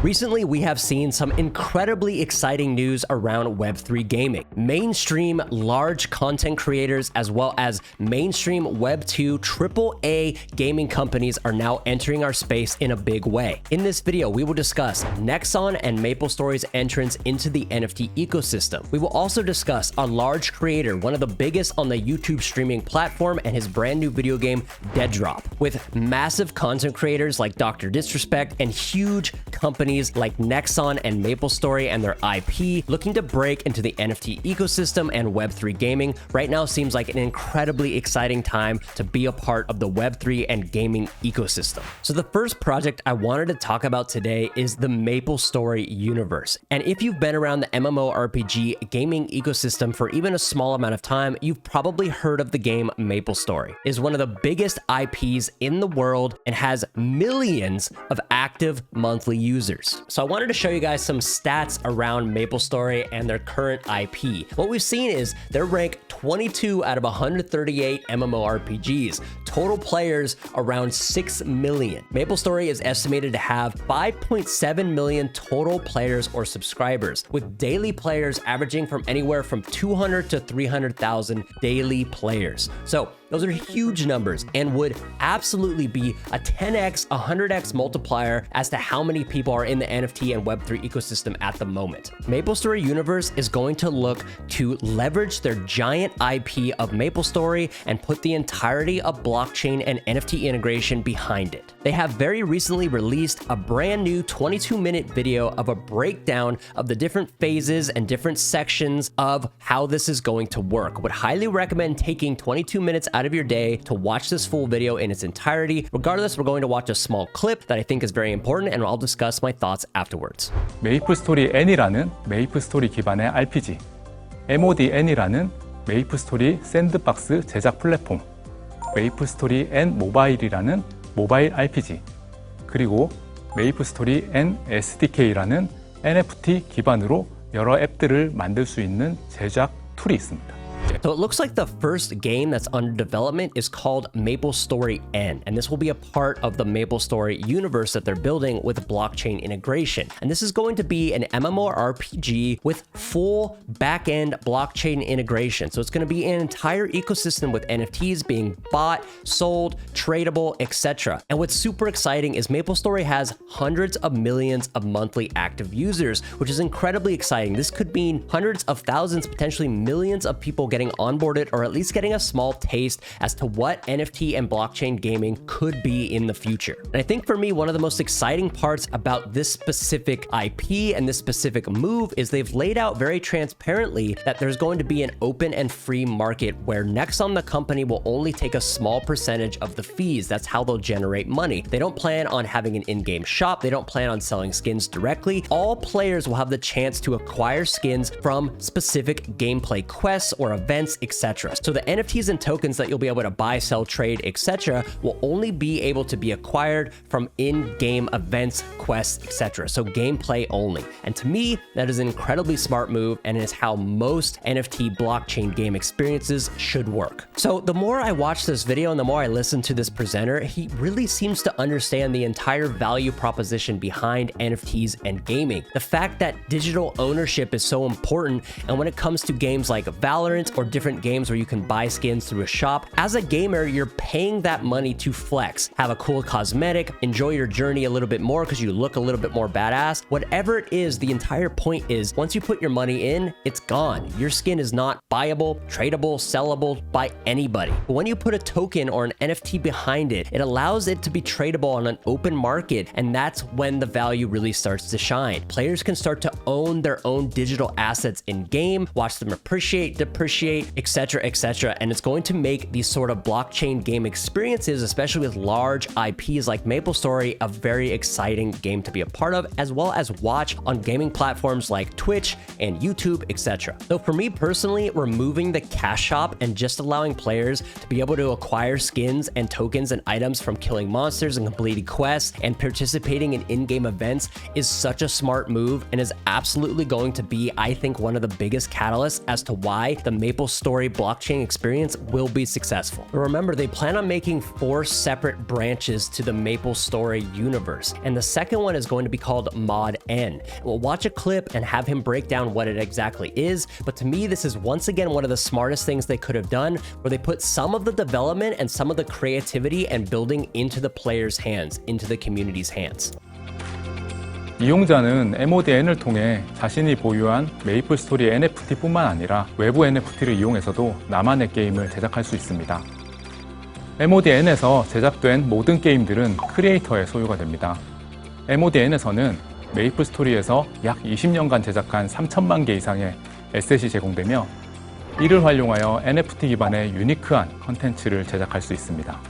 Recently, we have seen some incredibly exciting news around Web3 gaming. Mainstream large content creators as well as mainstream Web2 AAA gaming companies are now entering our space in a big way. In this video, we will discuss Nexon and Maplestory's entrance into the NFT ecosystem. We will also discuss a large creator, one of the biggest on the YouTube streaming platform, and his brand new video game, Airdrop, with massive content creators like Dr. Disrespect and huge companies like Nexon and Maplestory and their IP looking to break into the NFT ecosystem and Web3 gaming. Right now seems like an incredibly exciting time to be a part of the Web3 and gaming ecosystem. So the first project I wanted to talk about today is the Maplestory universe. And if you've been around the MMORPG gaming ecosystem for even a small amount of time, you've probably heard of the game Maplestory. It is one of the biggest IPs in the world and has millions of active monthly users. So I wanted to show you guys some stats around Maplestory and their current IP. What we've seen is they're ranked 22 out of 138 MMORPGs. Total players around 6 million. Maplestory is estimated to have 5.7 million total players or subscribers, with daily players averaging from anywhere from 200 to 300,000 daily players. So those are huge numbers and would absolutely be a 10x, 100x multiplier as to how many people are in the NFT and Web3 ecosystem at the moment. Maplestory Universe is going to look to leverage their giant IP of Maplestory and put the entirety of blockchain and NFT integration behind it. They have very recently released a brand new 22-minute video of a breakdown of the different phases and different sections of how this is going to work. Would highly recommend taking 22 minutes out of your day to watch this full video in its entirety. Regardless, we're going to watch a small clip that I think is very important, and I'll discuss my thoughts afterwards. 메이플스토리 N이라는 메이플스토리 기반의 RPG, MODN이라는 메이플스토리 샌드박스 제작 플랫폼, 메이플스토리 N 모바일이라는 모바일 RPG, 그리고 메이플스토리 N SDK라는 NFT 기반으로 여러 앱들을 만들 수 있는 제작 툴이 있습니다. So it looks like the first game that's under development is called Maplestory N, and this will be a part of the Maplestory universe that they're building with blockchain integration. And this is going to be an MMORPG with full back-end blockchain integration. So it's going to be an entire ecosystem with NFTs being bought, sold, tradable, etc. And what's super exciting is Maplestory has hundreds of millions of monthly active users, which is incredibly exciting. This could mean hundreds of thousands, potentially millions of people getting onboarded, or at least getting a small taste as to what NFT and blockchain gaming could be in the future. And I think for me, one of the most exciting parts about this specific IP and this specific move is they've laid out very transparently that there's going to be an open and free market where Nexon, the company, will only take a small percentage of the fees. That's how they'll generate money. They don't plan on having an in-game shop. They don't plan on selling skins directly. All players will have the chance to acquire skins from specific gameplay quests or events, etc. So the NFTs and tokens that you'll be able to buy, sell, trade, etc. will only be able to be acquired from in-game events, quests, etc. So gameplay only. And to me, that is an incredibly smart move and is how most NFT blockchain game experiences should work. So the more I watch this video and the more I listen to this presenter, he really seems to understand the entire value proposition behind NFTs and gaming. The fact that digital ownership is so important, and when it comes to games like Valorant or different games where you can buy skins through a shop, as a gamer, you're paying that money to flex, have a cool cosmetic, enjoy your journey a little bit more because you look a little bit more badass. Whatever it is, the entire point is once you put your money in, it's gone. Your skin is not buyable, tradable, sellable by anybody. But when you put a token or an NFT behind it, it allows it to be tradable on an open market, and that's when the value really starts to shine. Players can start to own their own digital assets in game, watch them appreciate, depreciate, etc., etc. And it's going to make these sort of blockchain game experiences, especially with large IPs like Maplestory, a very exciting game to be a part of, as well as watch on gaming platforms like Twitch and YouTube, etc. So for me personally, removing the cash shop and just allowing players to be able to acquire skins and tokens and items from killing monsters and completing quests and participating in in-game events is such a smart move and is absolutely going to be, I think, one of the biggest catalysts as to why the Maple Maplestory blockchain experience will be successful. But remember, they plan on making 4 separate branches to the Maplestory universe, and the second one is going to be called Mod N. We'll watch a clip and have him break down what it exactly is, but to me, this is once again one of the smartest things they could have done, where they put some of the development and some of the creativity and building into the players' hands, into the community's hands. 이용자는 MODN을 통해 자신이 보유한 메이플스토리 NFT뿐만 아니라 외부 NFT를 이용해서도 나만의 게임을 제작할 수 있습니다. MODN에서 제작된 모든 게임들은 크리에이터의 소유가 됩니다. MODN에서는 메이플스토리에서 약 20년간 제작한 3천만 개 이상의 에셋이 제공되며 이를 활용하여 NFT 기반의 유니크한 컨텐츠를 제작할 수 있습니다.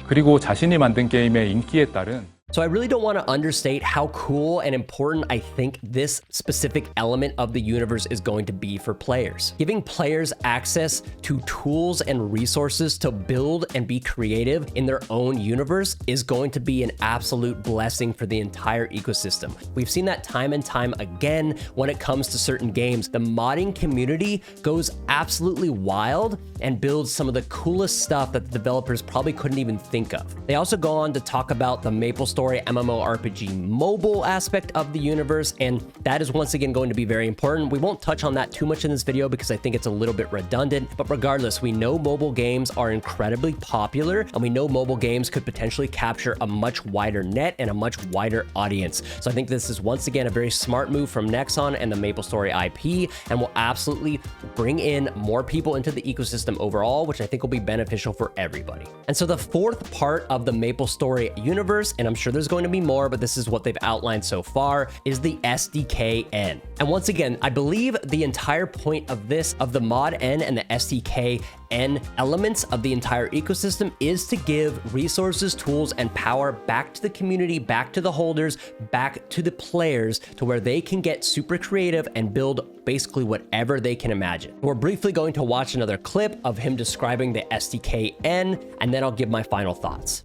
그리고 자신이 만든 게임의 인기에 따른 So I really don't want to understate how cool and important I think this specific element of the universe is going to be for players. Giving players access to tools and resources to build and be creative in their own universe is going to be an absolute blessing for the entire ecosystem. We've seen that time and time again when it comes to certain games. The modding community goes absolutely wild and builds some of the coolest stuff that the developers probably couldn't even think of. They also go on to talk about the Maplestory MMORPG mobile aspect of the universe, and that is once again going to be very important. We won't touch on that too much in this video because I think it's a little bit redundant, but regardless, we know mobile games are incredibly popular, and we know mobile games could potentially capture a much wider net and a much wider audience. So I think this is once again a very smart move from Nexon and the Maplestory IP, and will absolutely bring in more people into the ecosystem overall, which I think will be beneficial for everybody. And so the fourth part of the Maplestory universe, and I'm sure there's going to be more, but this is what they've outlined so far, is the SDKN. And once again, I believe the entire point of this, of the Mod N and the SDKN elements of the entire ecosystem, is to give resources, tools, and power back to the community, back to the holders, back to the players, to where they can get super creative and build basically whatever they can imagine. We're briefly going to watch another clip of him describing the SDKN, and then I'll give my final thoughts.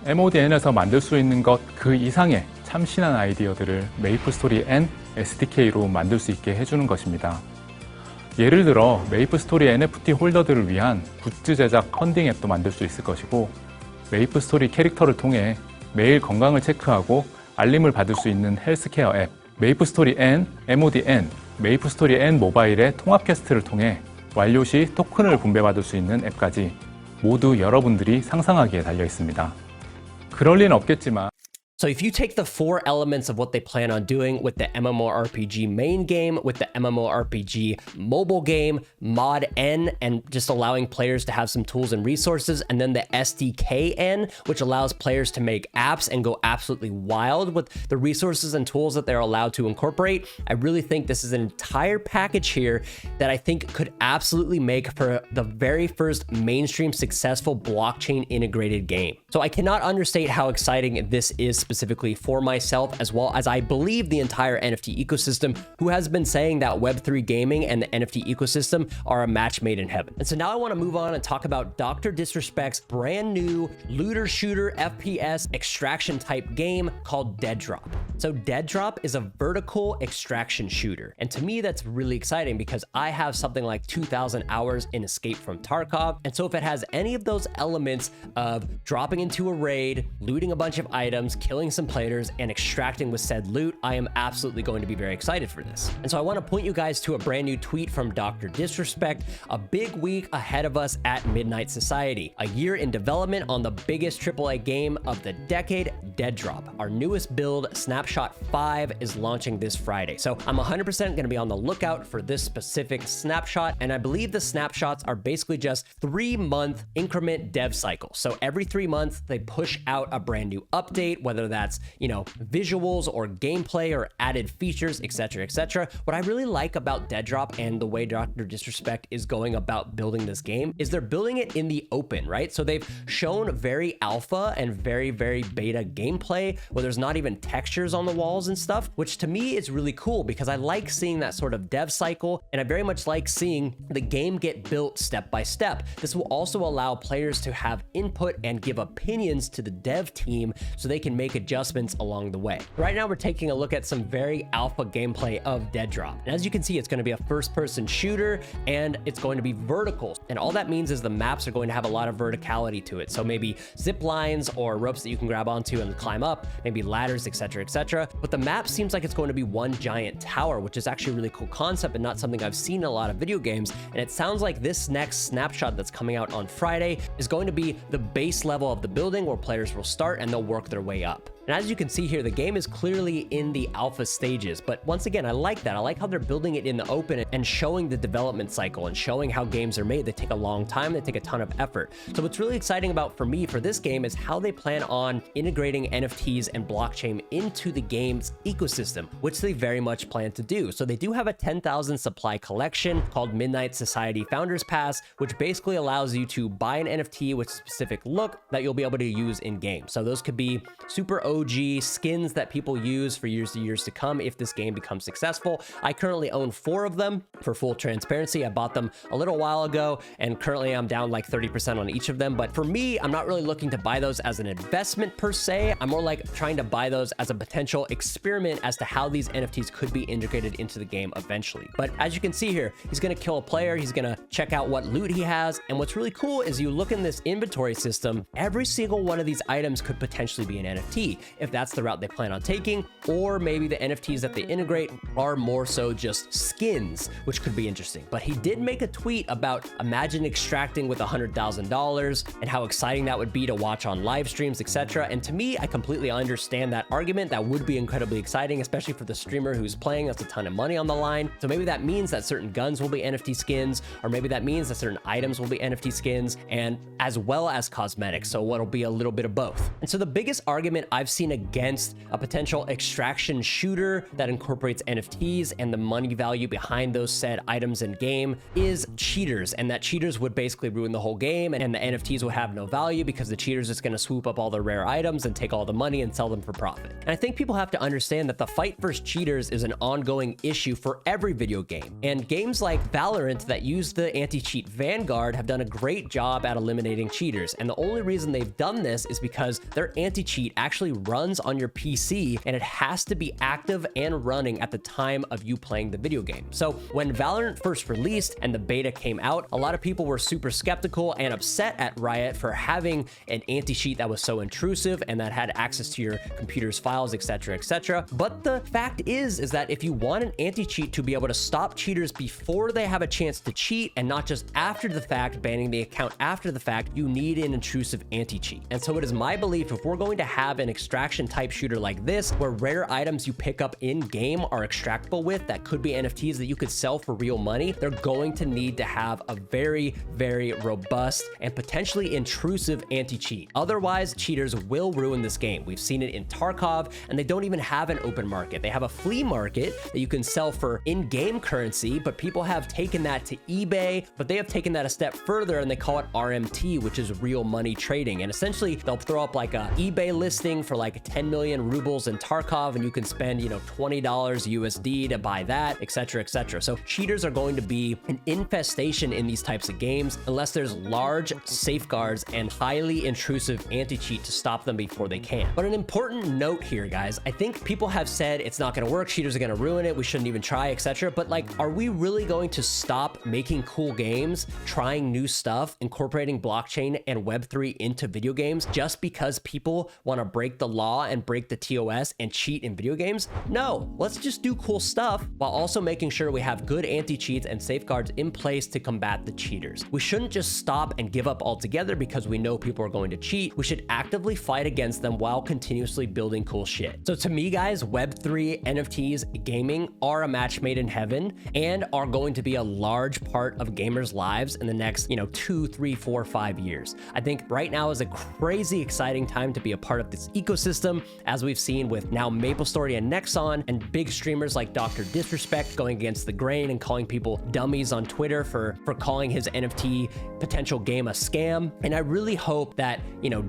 MODN에서 만들 수 있는 것 그 이상의 참신한 아이디어들을 메이플스토리 N SDK로 만들 수 있게 해주는 것입니다. 예를 들어 메이플스토리 NFT 홀더들을 위한 굿즈 제작 펀딩 앱도 만들 수 있을 것이고, 메이플스토리 캐릭터를 통해 매일 건강을 체크하고 알림을 받을 수 있는 헬스케어 앱, 메이플스토리 N, MODN, 메이플스토리 N 모바일의 통합 퀘스트를 통해 완료 시 토큰을 분배받을 수 있는 앱까지 모두 여러분들이 상상하기에 달려 있습니다. 그럴 리는 없겠지만 So if you take the 4 elements of what they plan on doing with the MMORPG main game, with the MMORPG mobile game, Mod N, and just allowing players to have some tools and resources, and then the SDKN, which allows players to make apps and go absolutely wild with the resources and tools that they're allowed to incorporate, I really think this is an entire package here that I think could absolutely make for the very first mainstream successful blockchain integrated game. So I cannot understate how exciting this is specifically for myself, as well as I believe the entire NFT ecosystem, who has been saying that Web3 gaming and the NFT ecosystem are a match made in heaven. And so now I want to move on and talk about Dr. Disrespect's brand new looter shooter FPS extraction type game called Dead Drop. So Dead Drop is a vertical extraction shooter. And to me, that's really exciting because I have something like 2,000 hours in Escape from Tarkov. And so if it has any of those elements of dropping into a raid, looting a bunch of items, killing some players, and extracting with said loot, I am absolutely going to be very excited for this. And so I want to point you guys to a brand new tweet from Dr. Disrespect, a big week ahead of us at Midnight Society, a year in development on the biggest AAA game of the decade, Dead Drop. Our newest build, Snapshot 5, is launching this Friday. So I'm 100% going to be on the lookout for this specific snapshot, and I believe the snapshots are basically just 3-month increment dev cycles. So every 3 months, they push out a brand new update, whether that's, visuals or gameplay or added features, etc., etc. What I really like about Dead Drop and the way Dr. Disrespect is going about building this game is they're building it in the open, right? So they've shown very alpha and very, very beta gameplay where there's not even textures on the walls and stuff, which to me is really cool because I like seeing that sort of dev cycle, and I very much like seeing the game get built step by step. This will also allow players to have input and give opinions to the dev team so they can make make adjustments along the way. Right now, we're taking a look at some very alpha gameplay of Dead Drop. And as you can see, it's going to be a first-person shooter, and it's going to be vertical. And all that means is the maps are going to have a lot of verticality to it. So maybe zip lines or ropes that you can grab onto and climb up, maybe ladders, etc., etc. But the map seems like it's going to be one giant tower, which is actually a really cool concept and not something I've seen in a lot of video games. And it sounds like this next snapshot that's coming out on Friday is going to be the base level of the building where players will start and they'll work their way up. And as you can see here, the game is clearly in the alpha stages. But once again, I like that. I like how they're building it in the open and showing the development cycle and showing how games are made. They take a long time, they take a ton of effort. So what's really exciting about for me for this game is how they plan on integrating NFTs and blockchain into the game's ecosystem, which they very much plan to do. So they do have a 10,000 supply collection called Midnight Society Founders Pass, which basically allows you to buy an NFT with a specific look that you'll be able to use in game. So those could be super OG skins that people use for years and years to come if this game becomes successful. I currently own 4 of them. For full transparency, I bought them a little while ago, and currently I'm down like 30% on each of them. But for me, I'm not really looking to buy those as an investment per se. I'm more like trying to buy those as a potential experiment as to how these NFTs could be integrated into the game eventually. But as you can see here, he's going to kill a player. He's going to check out what loot he has. And what's really cool is you look in this inventory system, every single one of these items could potentially be an NFT, if that's the route they plan on taking, or maybe the NFTs that they integrate are more so just skins, which could be interesting. But he did make a tweet about imagine extracting with $100,000 and how exciting that would be to watch on live streams, etc. And to me, I completely understand that argument. That would be incredibly exciting, especially for the streamer who's playing. That's a ton of money on the line. So maybe that means that certain guns will be NFT skins, or maybe that means that certain items will be NFT skins, and as well as cosmetics. So what'll be a little bit of both. And so the biggest argument I've seen against a potential extraction shooter that incorporates NFTs and the money value behind those said items in game is cheaters, and that cheaters would basically ruin the whole game, and the NFTs would have no value because the cheaters is going to swoop up all the rare items and take all the money and sell them for profit. And I think people have to understand that the fight versus cheaters is an ongoing issue for every video game, and games like Valorant that use the AntiCheat Vanguard have done a great job at eliminating cheaters. And the only reason they've done this is because their AntiCheat actually runs on your PC, and it has to be active and running at the time of you playing the video game. So when Valorant first released and the beta came out, a lot of people were super skeptical and upset at Riot for having an anti-cheat that was so intrusive and that had access to your computer's files, etc., etc. But the fact is that if you want an anti-cheat to be able to stop cheaters before they have a chance to cheat and not just after the fact, banning the account after the fact, you need an intrusive anti-cheat. And so it is my belief, if we're going to have an extraction type shooter like this, where rare items you pick up in game are extractable with that could be NFTs that you could sell for real money, they're going to need to have a very, very robust and potentially intrusive anti-cheat. Otherwise, cheaters will ruin this game. We've seen it in Tarkov, and they don't even have an open market. They have a flea market that you can sell for in-game currency, but people have taken that to eBay, but they have taken that a step further and they call it RMT, which is real money trading. And essentially, they'll throw up like a eBay listing for like 10 million rubles in Tarkov, and you can spend, you know, $20 USD to buy that, etc., etc. So cheaters are going to be an infestation in these types of games unless there's large safeguards and highly intrusive anti-cheat to stop them before they can. But an important note here, guys, I think people have said it's not going to work, cheaters are going to ruin it, we shouldn't even try, etc. But like, are we really going to stop making cool games, trying new stuff, incorporating blockchain and Web3 into video games just because people want to break the law and break the TOS and cheat in video games? No, let's just do cool stuff while also making sure we have good anti-cheats and safeguards in place to combat the cheaters. We shouldn't just stop and give up altogether because we know people are going to cheat. We should actively fight against them while continuously building cool shit. So to me, guys, Web3, NFTs, gaming are a match made in heaven and are going to be a large part of gamers' lives in the next, 2, 3, 4, 5 years. I think right now is a crazy exciting time to be a part of this ecosystem, as we've seen with now Maplestory and Nexon, and big streamers like Dr. Disrespect going against the grain and calling people dummies on Twitter for calling his NFT potential game a scam. And I really hope that,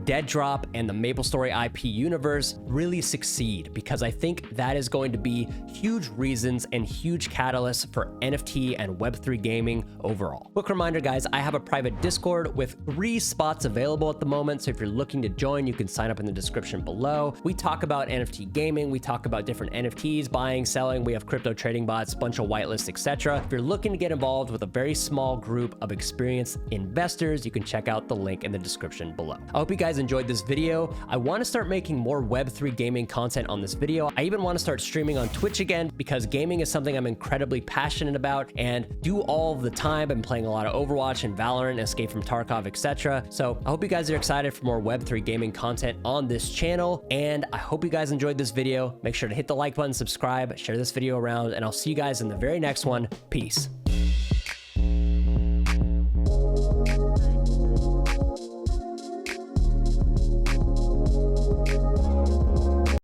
Dead Drop and the Maplestory IP universe really succeed, because I think that is going to be huge reasons and huge catalysts for NFT and Web3 gaming overall. Quick reminder, guys, I have a private Discord with 3 spots available at the moment. So if you're looking to join, you can sign up in the description below. below. We talk about NFT gaming, we talk about different NFTs, buying, selling, we have crypto trading bots, bunch of whitelists, etc. If you're looking to get involved with a very small group of experienced investors, you can check out the link in the description below. I hope you guys enjoyed this video. I want to start making more Web3 gaming content on this video. I even want to start streaming on Twitch again because gaming is something I'm incredibly passionate about and do all the time. I'm playing a lot of Overwatch and Valorant, Escape from Tarkov, etc. So I hope you guys are excited for more Web3 gaming content on this channel, and I hope you guys enjoyed this video. Make sure to hit the like button, subscribe, share this video around, and I'll see you guys in the very next one. Peace.